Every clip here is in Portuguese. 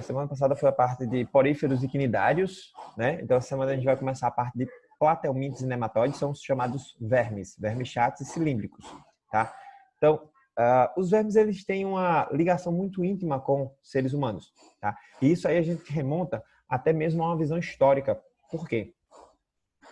Semana passada foi a parte de poríferos e quinidários, né? Então, essa semana a gente vai começar a parte de platelmintos e nematóides, são os chamados vermes chatos e cilíndricos, tá? Então, os vermes, eles têm uma ligação muito íntima com seres humanos, tá? E isso aí a gente remonta até mesmo a uma visão histórica. Por quê?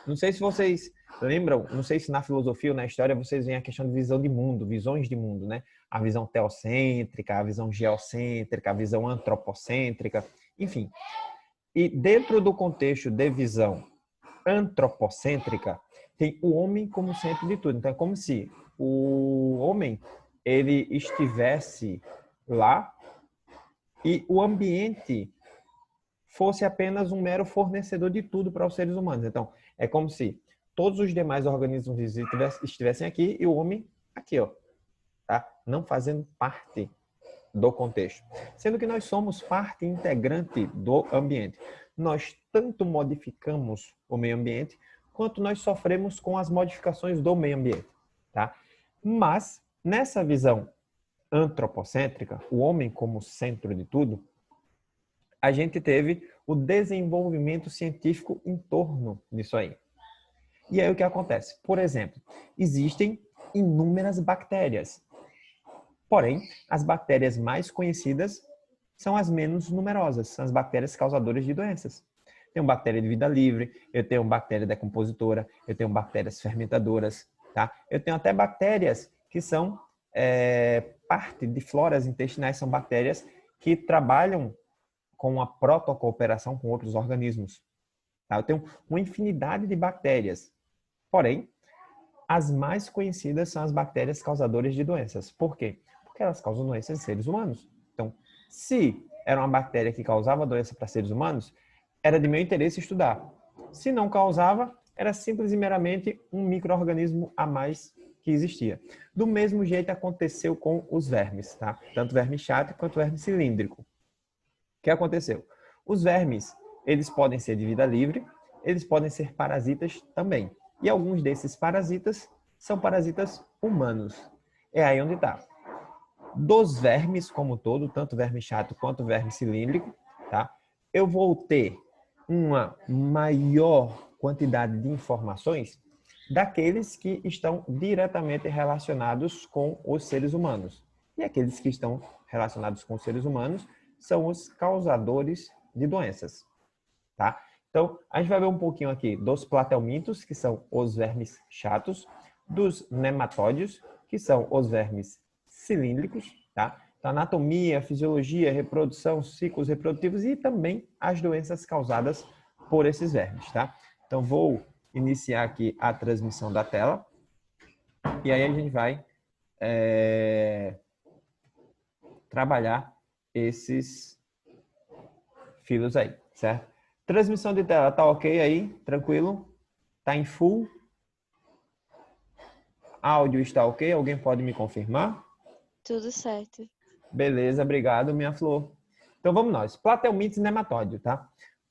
Não sei se vocês lembram, não sei se na filosofia ou na história vocês veem a questão de visão de mundo, visões de mundo, né? A visão teocêntrica, a visão geocêntrica, a visão antropocêntrica, enfim. E dentro do contexto de visão antropocêntrica, tem o homem como centro de tudo. Então é como se o homem ele estivesse lá e o ambiente fosse apenas um mero fornecedor de tudo para os seres humanos. Então, é como se todos os demais organismos estivessem aqui e o homem aqui, ó, tá? Não fazendo parte do contexto. Sendo que nós somos parte integrante do ambiente. Nós tanto modificamos o meio ambiente, quanto nós sofremos com as modificações do meio ambiente, tá? Mas, nessa visão antropocêntrica, o homem como centro de tudo, a gente teve o desenvolvimento científico em torno disso aí. E aí o que acontece? Por exemplo, existem inúmeras bactérias. Porém, as bactérias mais conhecidas são as menos numerosas, são as bactérias causadoras de doenças. Tenho bactéria de vida livre, eu tenho bactéria decompositora, eu tenho bactérias fermentadoras, tá? Eu tenho até bactérias que são parte de floras intestinais, são bactérias que trabalham com a protocooperação com outros organismos. Tá? Eu tenho uma infinidade de bactérias. Porém, as mais conhecidas são as bactérias causadoras de doenças. Por quê? Porque elas causam doenças em seres humanos. Então, se era uma bactéria que causava doença para seres humanos, era de meu interesse estudar. Se não causava, era simples e meramente um micro-organismo a mais que existia. Do mesmo jeito aconteceu com os vermes, tá? Tanto verme chato quanto verme cilíndrico. O que aconteceu? Os vermes, eles podem ser de vida livre, eles podem ser parasitas também. E alguns desses parasitas são parasitas humanos. É aí onde está. Dos vermes como todo, tanto verme chato quanto verme cilíndrico, tá? Eu vou ter uma maior quantidade de informações daqueles que estão diretamente relacionados com os seres humanos. E aqueles que estão relacionados com os seres humanos são os causadores de doenças, tá? Então, a gente vai ver um pouquinho aqui dos platelmintos, que são os vermes chatos, dos nematóides, que são os vermes cilíndricos, tá? Então, anatomia, fisiologia, reprodução, ciclos reprodutivos e também as doenças causadas por esses vermes, tá? Então, vou iniciar aqui a transmissão da tela e aí a gente vai trabalhar esses filos aí, certo? Transmissão de tela, tá ok aí? Tranquilo? Tá em full? Áudio está ok? Alguém pode me confirmar? Tudo certo. Beleza, obrigado, minha flor. Então vamos nós. Platelmintos e nematóide, tá?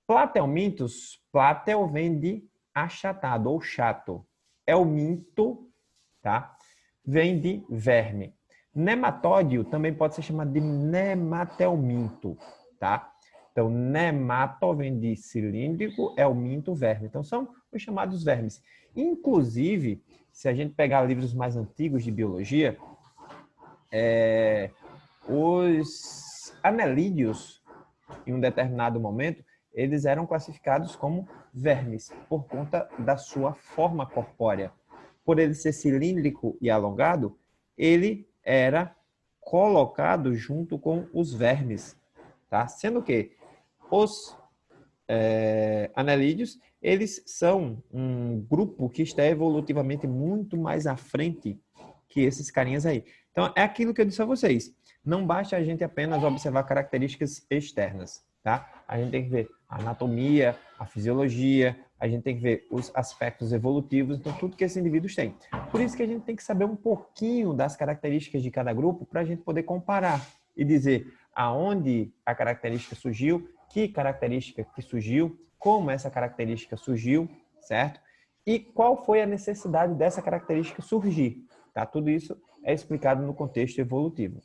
Platelmintos, platel vem de achatado ou chato. É o minto, tá? Vem de verme. Nematódio também pode ser chamado de nematelminto, tá? Então, nemato vem de cilíndrico, é o minto, verme. Então, são os chamados vermes. Inclusive, se a gente pegar livros mais antigos de biologia, os anelídeos, em um determinado momento, eles eram classificados como vermes, por conta da sua forma corpórea. Por ele ser cilíndrico e alongado, ele era colocado junto com os vermes, tá? Sendo que os anelídeos, eles são um grupo que está evolutivamente muito mais à frente que esses carinhas aí. Então, é aquilo que eu disse a vocês. Não basta a gente apenas observar características externas, tá? A gente tem que ver a anatomia, a fisiologia, a gente tem que ver os aspectos evolutivos, então tudo que esses indivíduos têm. Por isso que a gente tem que saber um pouquinho das características de cada grupo para a gente poder comparar e dizer aonde a característica surgiu, que característica que surgiu, como essa característica surgiu, certo? E qual foi a necessidade dessa característica surgir, tá? Tudo isso é explicado no contexto evolutivo.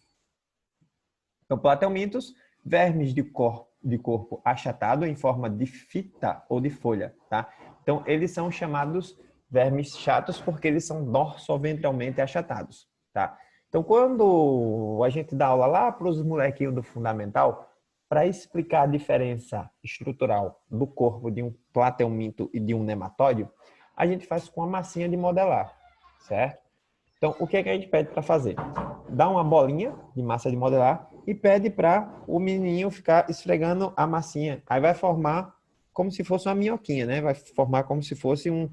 Então, platelmintos vermes de corpo achatado em forma de fita ou de folha, tá? Então, eles são chamados vermes chatos porque eles são dorsoventralmente achatados, tá? Então, quando a gente dá aula lá para os molequinhos do fundamental, para explicar a diferença estrutural do corpo de um plateuminto e de um nematóide, a gente faz com a massinha de modelar, certo? Então, o que é que a gente pede para fazer? Dá uma bolinha de massa de modelar e pede para o menininho ficar esfregando a massinha. Aí vai formar como se fosse uma minhoquinha, né? Vai formar como se fosse um...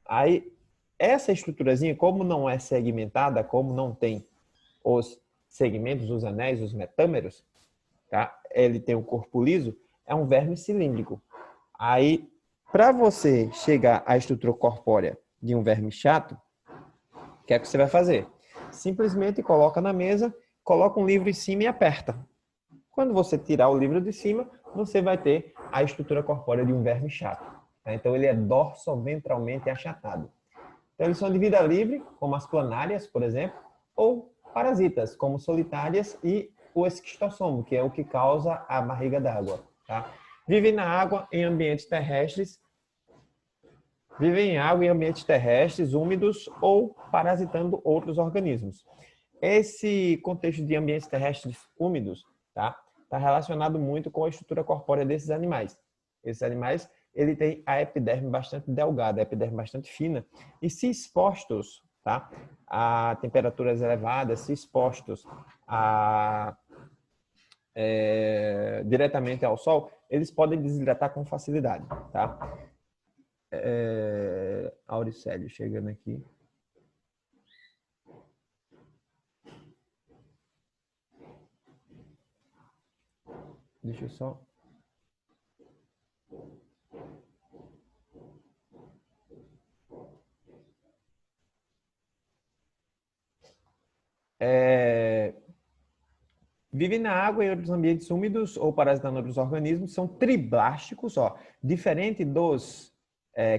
Aí, essa estruturazinha, como não é segmentada, como não tem os segmentos, os anéis, os metâmeros, tá? Ele tem um corpo liso, é um verme cilíndrico. Aí, para você chegar à estrutura corpórea de um verme chato, o que é que você vai fazer? Simplesmente coloca na mesa, coloca um livro em cima e aperta. Quando você tirar o livro de cima, você vai ter a estrutura corpórea de um verme chato. Tá? Então, ele é dorsoventralmente achatado. Então, eles são de vida livre, como as planárias, por exemplo, ou parasitas, como solitárias e o esquistossomo, que é o que causa a barriga d'água. Tá? Vivem na água em ambientes terrestres, vivem em água em ambientes terrestres, úmidos ou parasitando outros organismos. Esse contexto de ambientes terrestres úmidos tá relacionado muito com a estrutura corpórea desses animais. Esses animais, ele tem a epiderme bastante delgada, a epiderme bastante fina, e se expostos tá, a temperaturas elevadas, se expostos diretamente ao sol, eles podem desidratar com facilidade. Tá? Auricélio chegando aqui. Deixa eu só... Vivem na água em outros ambientes úmidos ou parasitando outros organismos, são triblásticos, ó, diferente dos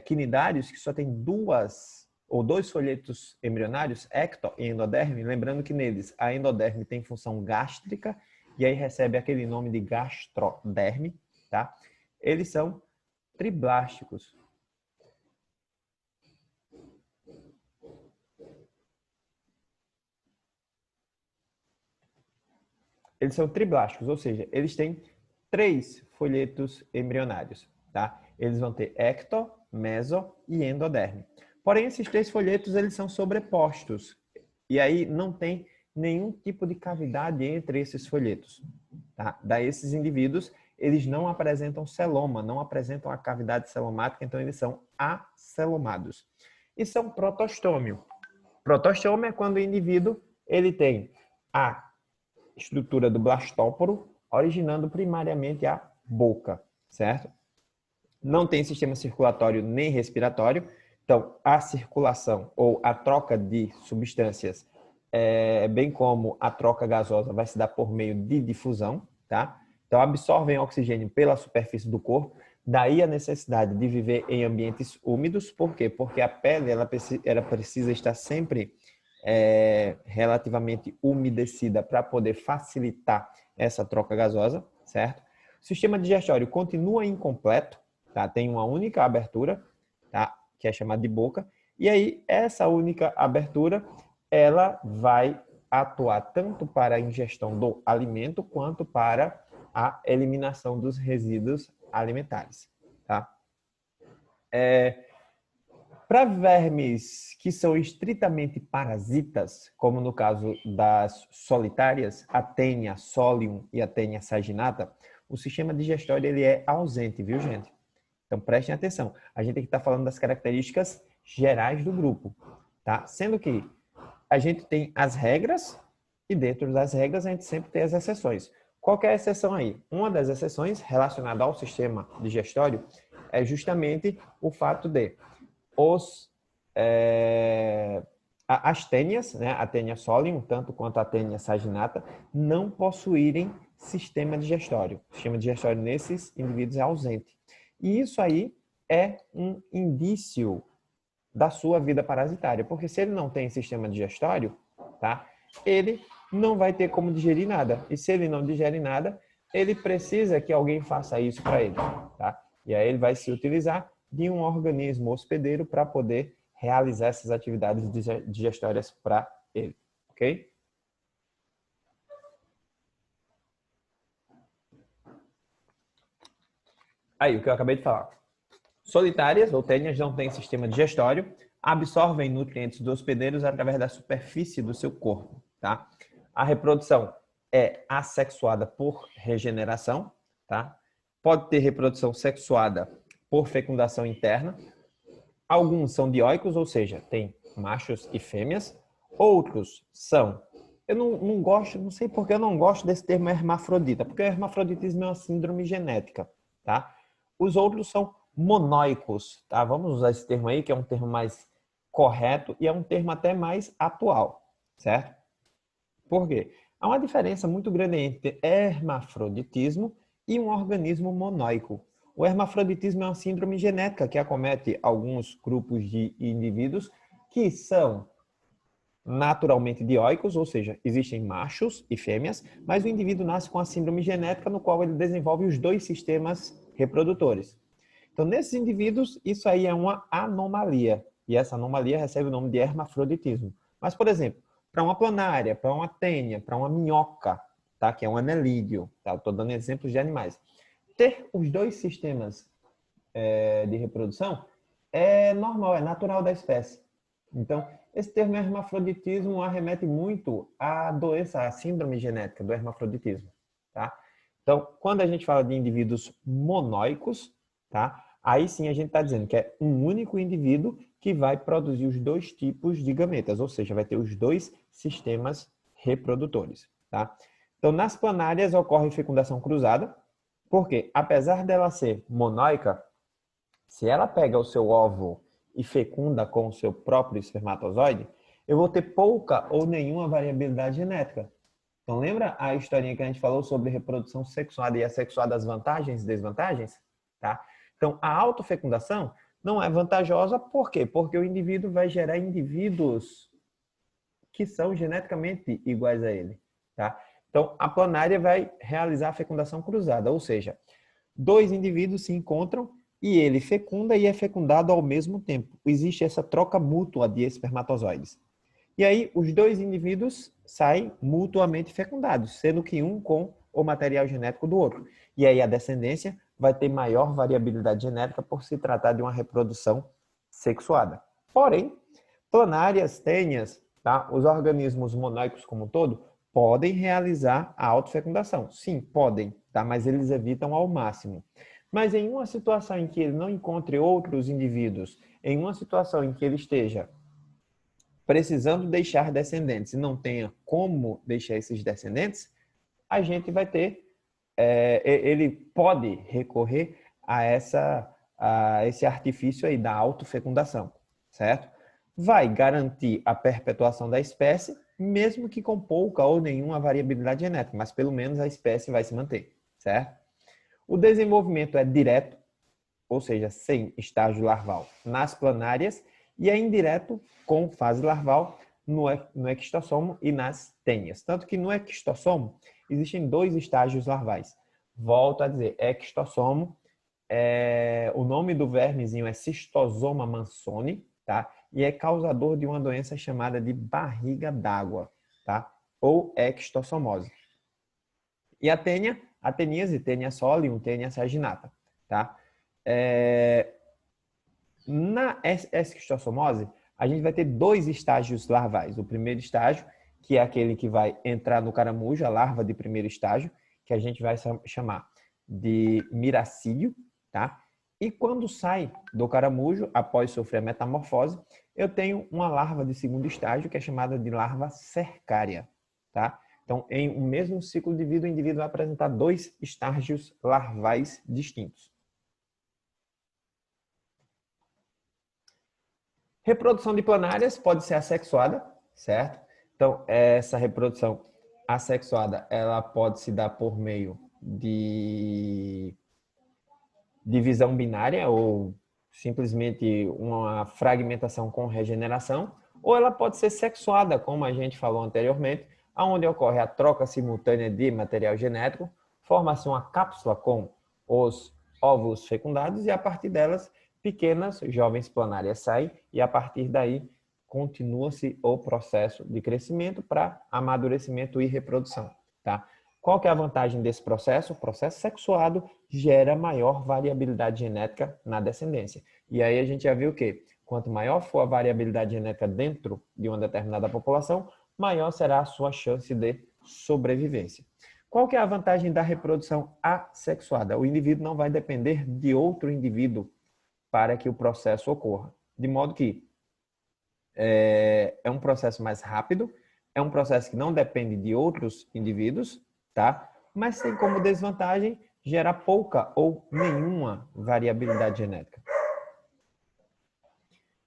quinidários, que só tem duas ou dois folhetos embrionários, ecto e endoderme, lembrando que neles a endoderme tem função gástrica e aí recebe aquele nome de gastroderme, tá? Eles são triblásticos. Eles são triblásticos, ou seja, eles têm 3 folhetos embrionários, tá? Eles vão ter ecto, meso e endoderme. Porém, esses 3 folhetos, eles são sobrepostos. E aí não tem nenhum tipo de cavidade entre esses folhetos, tá? Daí esses indivíduos, eles não apresentam celoma, não apresentam a cavidade celomática, então eles são acelomados. E são protostômio. Protostômio é quando o indivíduo, ele tem a estrutura do blastóporo, originando primariamente a boca, certo? Não tem sistema circulatório nem respiratório, então a circulação ou a troca de substâncias, bem como a troca gasosa, vai se dar por meio de difusão, tá? Então absorvem oxigênio pela superfície do corpo, daí a necessidade de viver em ambientes úmidos, por quê? Porque a pele ela precisa estar sempre relativamente umedecida para poder facilitar essa troca gasosa, certo? O sistema digestório continua incompleto, tá? Tem uma única abertura, tá? Que é chamada de boca, e aí essa única abertura, ela vai atuar tanto para a ingestão do alimento quanto para a eliminação dos resíduos alimentares, tá? Para vermes que são estritamente parasitas, como no caso das solitárias, a Taenia solium e a Taenia saginata, o sistema digestório ele é ausente, viu, gente? Então, prestem atenção. A gente tem que estar falando das características gerais do grupo, tá? Sendo que a gente tem as regras e dentro das regras a gente sempre tem as exceções. Qual que é a exceção aí? Uma das exceções relacionada ao sistema digestório é justamente o fato de as tênias, né, a tênia solium, tanto quanto a tênia saginata, não possuírem sistema digestório. O sistema digestório nesses indivíduos é ausente. E isso aí é um indício da sua vida parasitária, porque se ele não tem sistema digestório, tá, ele não vai ter como digerir nada. E se ele não digere nada, ele precisa que alguém faça isso para ele, tá? E aí ele vai se utilizar de um organismo hospedeiro para poder realizar essas atividades digestórias para ele, ok? Aí, o que eu acabei de falar. Solitárias ou tênias não têm sistema digestório, absorvem nutrientes dos hospedeiros através da superfície do seu corpo, tá? A reprodução é assexuada por regeneração, tá? Pode ter reprodução sexuada por fecundação interna. Alguns são dioicos, ou seja, tem machos e fêmeas. Outros são... Eu não gosto, não sei porque eu não gosto desse termo hermafrodita, porque o hermafroditismo é uma síndrome genética, tá? Os outros são monóicos, tá? Vamos usar esse termo aí, que é um termo mais correto e é um termo até mais atual, certo? Por quê? Há uma diferença muito grande entre hermafroditismo e um organismo monóico. O hermafroditismo é uma síndrome genética que acomete alguns grupos de indivíduos que são naturalmente dioicos, ou seja, existem machos e fêmeas, mas o indivíduo nasce com a síndrome genética no qual ele desenvolve os dois sistemas reprodutores. Então, nesses indivíduos, isso aí é uma anomalia, e essa anomalia recebe o nome de hermafroditismo. Mas, por exemplo, para uma planária, para uma tênia, para uma minhoca, tá? Que é um anelídeo, tá? Estou dando exemplos de animais. Ter os dois sistemas de reprodução é normal, é natural da espécie. Então, esse termo hermafroditismo arremete muito à doença, à síndrome genética do hermafroditismo, tá? Então, quando a gente fala de indivíduos monóicos, tá? Aí sim a gente está dizendo que é um único indivíduo que vai produzir os dois tipos de gametas, ou seja, vai ter os dois sistemas reprodutores, tá? Então, nas planárias ocorre fecundação cruzada, porque apesar dela ser monóica, se ela pega o seu óvulo e fecunda com o seu próprio espermatozoide, eu vou ter pouca ou nenhuma variabilidade genética. Então, lembra a historinha que a gente falou sobre reprodução sexuada e assexuada, as vantagens e desvantagens? Tá? Então, a autofecundação não é vantajosa, por quê? Porque o indivíduo vai gerar indivíduos que são geneticamente iguais a ele. Tá? Então, a planária vai realizar a fecundação cruzada, ou seja, dois indivíduos se encontram e ele fecunda e é fecundado ao mesmo tempo. Existe essa troca mútua de espermatozoides. E aí, os dois indivíduos saem mutuamente fecundados, sendo que um com o material genético do outro. E aí, a descendência vai ter maior variabilidade genética por se tratar de uma reprodução sexuada. Porém, planárias, tênias, tá? Os organismos monóicos como um todo, podem realizar a autofecundação. Sim, podem, tá? Mas eles evitam ao máximo. Mas em uma situação em que ele não encontre outros indivíduos, em uma situação em que ele esteja precisando deixar descendentes e não tenha como deixar esses descendentes, a gente vai ter, ele pode recorrer a esse artifício aí da autofecundação, certo? Vai garantir a perpetuação da espécie, mesmo que com pouca ou nenhuma variabilidade genética, mas pelo menos a espécie vai se manter, certo? O desenvolvimento é direto, ou seja, sem estágio larval nas planárias, e é indireto com fase larval no ectossomo e nas tênias. Tanto que no ectossomo existem dois estágios larvais. Volto a dizer, ectossomo, o nome do vermezinho é Cistosoma mansoni, tá? E é causador de uma doença chamada de barriga d'água, tá? Ou ectossomose. E a tênia, a teníase, tênia solium, tênia saginata, tá? Na esquistossomose, a gente vai ter dois estágios larvais. O primeiro estágio, que é aquele que vai entrar no caramujo, a larva de primeiro estágio, que a gente vai chamar de miracídio, tá? E quando sai do caramujo, após sofrer a metamorfose, eu tenho uma larva de segundo estágio, que é chamada de larva cercária, tá? Então, em um mesmo ciclo de vida, o indivíduo vai apresentar dois estágios larvais distintos. Reprodução de planárias pode ser assexuada, certo? Então, essa reprodução assexuada, ela pode se dar por meio de divisão binária ou simplesmente uma fragmentação com regeneração, ou ela pode ser sexuada, como a gente falou anteriormente, onde ocorre a troca simultânea de material genético forma-se uma cápsula com os óvulos fecundados e a partir delas, pequenas jovens planárias saem e a partir daí continua-se o processo de crescimento para amadurecimento e reprodução, tá? Qual que é a vantagem desse processo? O processo sexuado gera maior variabilidade genética na descendência. E aí a gente já viu que quanto maior for a variabilidade genética dentro de uma determinada população, maior será a sua chance de sobrevivência. Qual que é a vantagem da reprodução assexuada? O indivíduo não vai depender de outro indivíduo para que o processo ocorra. De modo que é um processo mais rápido, é um processo que não depende de outros indivíduos, tá? Mas tem como desvantagem gerar pouca ou nenhuma variabilidade genética.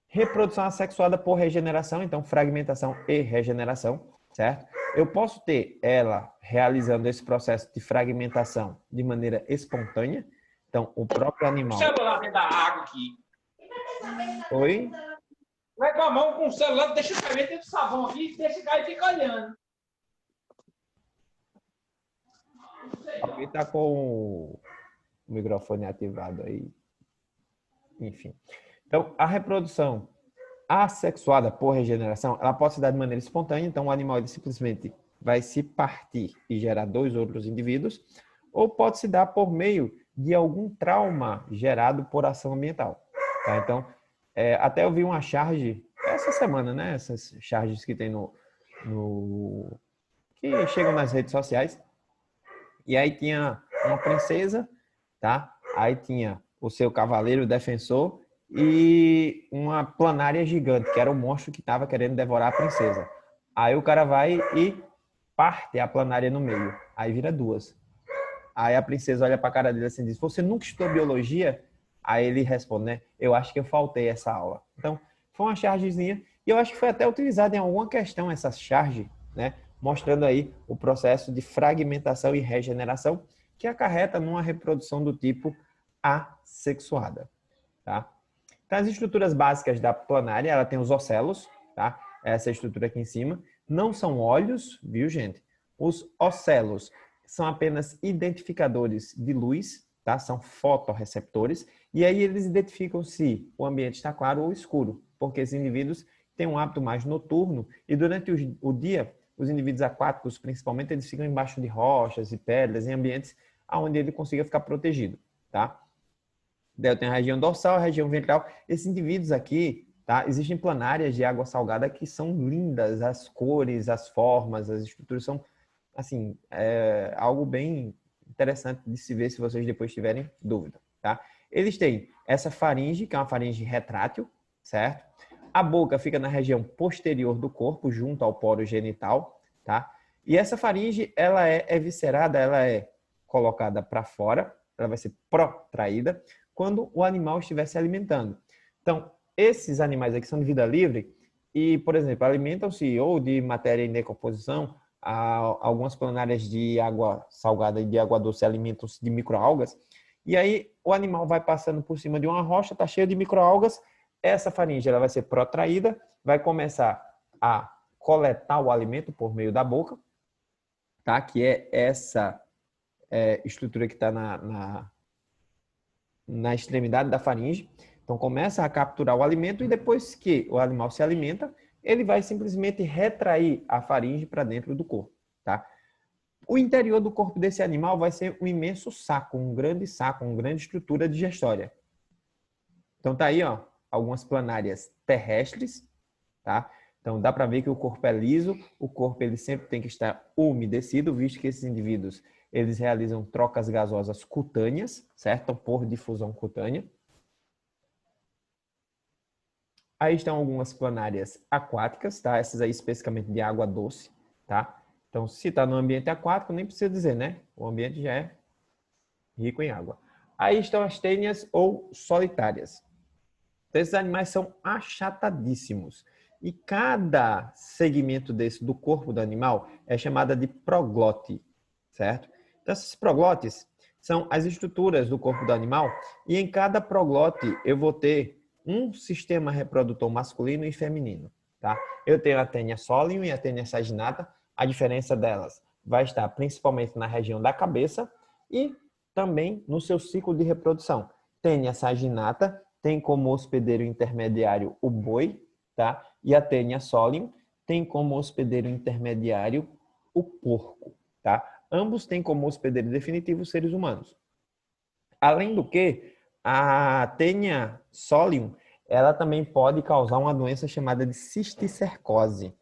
Reprodução assexuada por regeneração, então fragmentação e regeneração, certo? Eu posso ter ela realizando esse processo de fragmentação de maneira espontânea, então o próprio animal... O celular dentro da água aqui. Oi? Vai com a mão com o celular, deixa o cair dentro do sabão aqui, deixa cair e fica olhando. Alguém está com o microfone ativado aí. Enfim. Então, a reprodução assexuada por regeneração, ela pode se dar de maneira espontânea. Então, o animal ele simplesmente vai se partir e gerar dois outros indivíduos. Ou pode se dar por meio de algum trauma gerado por ação ambiental. Tá? Então, até eu vi uma charge essa semana, né? Essas charges que tem que chegam nas redes sociais. E aí tinha uma princesa, tá? Aí tinha o seu cavaleiro defensor e uma planária gigante, que era o monstro que estava querendo devorar a princesa. Aí o cara vai e parte a planária no meio. Aí vira duas. Aí a princesa olha para a cara dele assim e diz: "Você nunca estudou biologia?" Aí ele responde, né? "Eu acho que eu faltei essa aula." Então, foi uma chargezinha. E eu acho que foi até utilizada em alguma questão essa charge, né? Mostrando aí o processo de fragmentação e regeneração que acarreta numa reprodução do tipo assexuada, tá? Então, as estruturas básicas da planária, ela tem os ocelos, tá? Essa estrutura aqui em cima. Não são olhos, viu, gente? Os ocelos são apenas identificadores de luz, tá? São fotorreceptores. E aí eles identificam se o ambiente está claro ou escuro, porque esses indivíduos têm um hábito mais noturno e durante o dia, os indivíduos aquáticos, principalmente, eles ficam embaixo de rochas e pedras, em ambientes onde ele consiga ficar protegido, tá? Daí eu tenho a região dorsal, a região ventral. Esses indivíduos aqui, tá? Existem planárias de água salgada que são lindas, as cores, as formas, as estruturas são, assim, algo bem interessante de se ver se vocês depois tiverem dúvida, tá? Eles têm essa faringe, que é uma faringe retrátil, certo? A boca fica na região posterior do corpo, junto ao poro genital, tá? E essa faringe, ela é eviscerada, ela é colocada para fora, ela vai ser protraída quando o animal estiver se alimentando. Então, esses animais aqui são de vida livre e, por exemplo, alimentam-se ou de matéria em decomposição, algumas planárias de água salgada e de água doce alimentam-se de microalgas, e aí o animal vai passando por cima de uma rocha, está cheio de microalgas, essa faringe ela vai ser protraída, vai começar a coletar o alimento por meio da boca, tá? Que é essa estrutura que está na extremidade da faringe. Então começa a capturar o alimento e depois que o animal se alimenta, ele vai simplesmente retrair a faringe para dentro do corpo, tá? O interior do corpo desse animal vai ser um imenso saco, uma grande estrutura digestória. Então tá aí, ó, algumas planárias terrestres, tá? Então dá para ver que o corpo é liso, o corpo ele sempre tem que estar umedecido, visto que esses indivíduos eles realizam trocas gasosas cutâneas, certo? Por difusão cutânea. Aí estão algumas planárias aquáticas, tá? Essas aí especificamente de água doce, tá? Então, se está no ambiente aquático, nem precisa dizer, né? O ambiente já é rico em água. Aí estão as tênias ou solitárias. Então, esses animais são achatadíssimos. E cada segmento desse do corpo do animal é chamada de proglote, certo? Então, esses proglotes são as estruturas do corpo do animal e em cada proglote eu vou ter um sistema reprodutor masculino e feminino, tá? Eu tenho a tênia solium e a tênia saginata. A diferença delas vai estar principalmente na região da cabeça. E também no seu ciclo de reprodução. Tênia saginata tem como hospedeiro intermediário o boi, tá? E a Tênia solium tem como hospedeiro intermediário o porco, tá? Ambos têm como hospedeiro definitivo os seres humanos. Além do que, a Tênia solium, ela também pode causar uma doença chamada de cisticercose,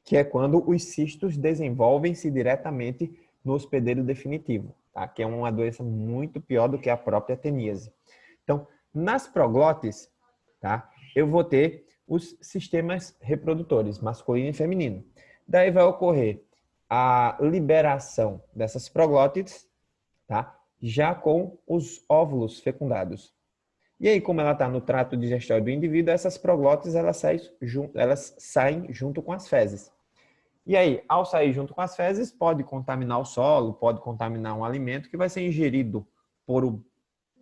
que é quando os cistos desenvolvem-se diretamente no hospedeiro definitivo, tá? Que é uma doença muito pior do que a própria teníase. Então, nas proglotes, tá? Eu vou ter os sistemas reprodutores, masculino e feminino. Daí vai ocorrer a liberação dessas proglotes, tá? Já com os óvulos fecundados. E aí, como ela está no trato digestório do indivíduo, essas proglotes elas saem junto com as fezes. E aí, ao sair junto com as fezes, pode contaminar o solo, pode contaminar um alimento que vai ser ingerido por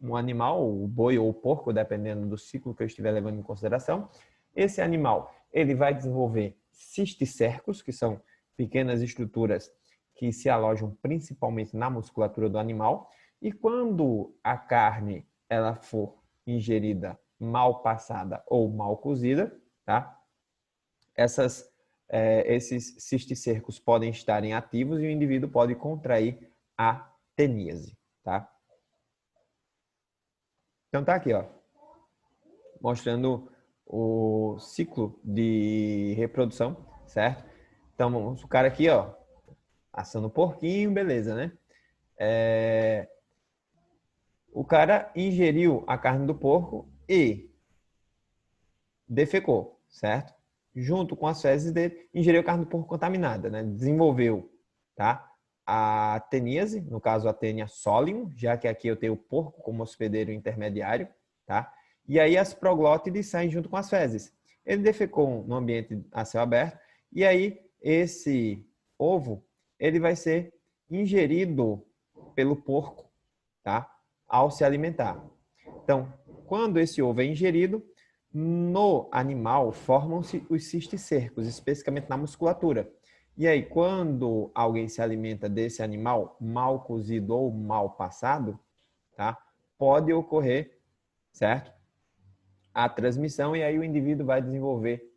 um animal, o boi ou o porco, dependendo do ciclo que eu estiver levando em consideração. Esse animal ele vai desenvolver cisticercos, que são pequenas estruturas que se alojam principalmente na musculatura do animal. E quando a carne ela for ingerida mal passada ou mal cozida, tá? Esses cisticercos podem estar ativos e o indivíduo pode contrair a teníase, tá? Então tá aqui, ó, mostrando o ciclo de reprodução, certo? Então, o cara aqui, ó, assando um porquinho, beleza, né? O cara ingeriu a carne do porco e defecou, certo? Junto com as fezes dele, ingeriu a carne do porco contaminada, né? Desenvolveu, tá? A teníase, no caso a Tênia solium, já que aqui eu tenho o porco como hospedeiro intermediário, tá? E aí as proglótides saem junto com as fezes. Ele defecou no ambiente a céu aberto e aí esse ovo, ele vai ser ingerido pelo porco, tá? Ao se alimentar. Então, quando esse ovo é ingerido, no animal formam-se os cisticercos, especificamente na musculatura. E aí, quando alguém se alimenta desse animal mal cozido ou mal passado, tá? Pode ocorrer, certo? A transmissão e aí o indivíduo vai desenvolver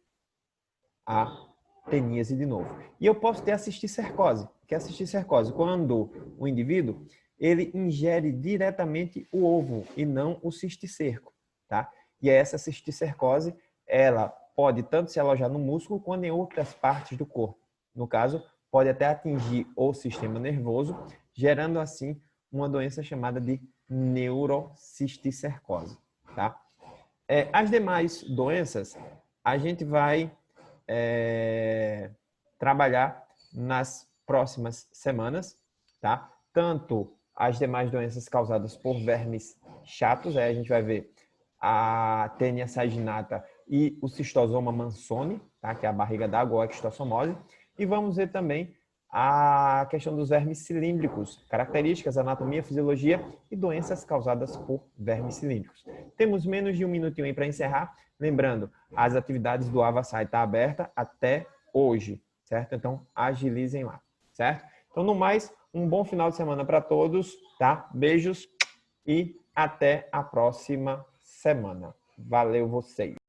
a teníase de novo. E eu posso ter a cisticercose, que é a cisticercose, quando o indivíduo ele ingere diretamente o ovo e não o cisticerco, tá? E essa cisticercose, ela pode tanto se alojar no músculo quanto em outras partes do corpo. No caso, pode até atingir o sistema nervoso, gerando assim uma doença chamada de neurocisticercose, tá? As demais doenças, a gente vai trabalhar nas próximas semanas, tá? Tanto as demais doenças causadas por vermes chatos, aí a gente vai ver a Tênia saginata e o cistosoma mansoni, tá? Que é a barriga d'água ou a quistossomose. E vamos ver também a questão dos vermes cilíndricos, características, anatomia, fisiologia e doenças causadas por vermes cilíndricos. Temos menos de um minutinho aí para encerrar. Lembrando, as atividades do Avassai estão abertas até hoje, certo? Então, agilizem lá, certo? Então, no mais, um bom final de semana para todos, tá? Beijos e até a próxima semana. Valeu vocês!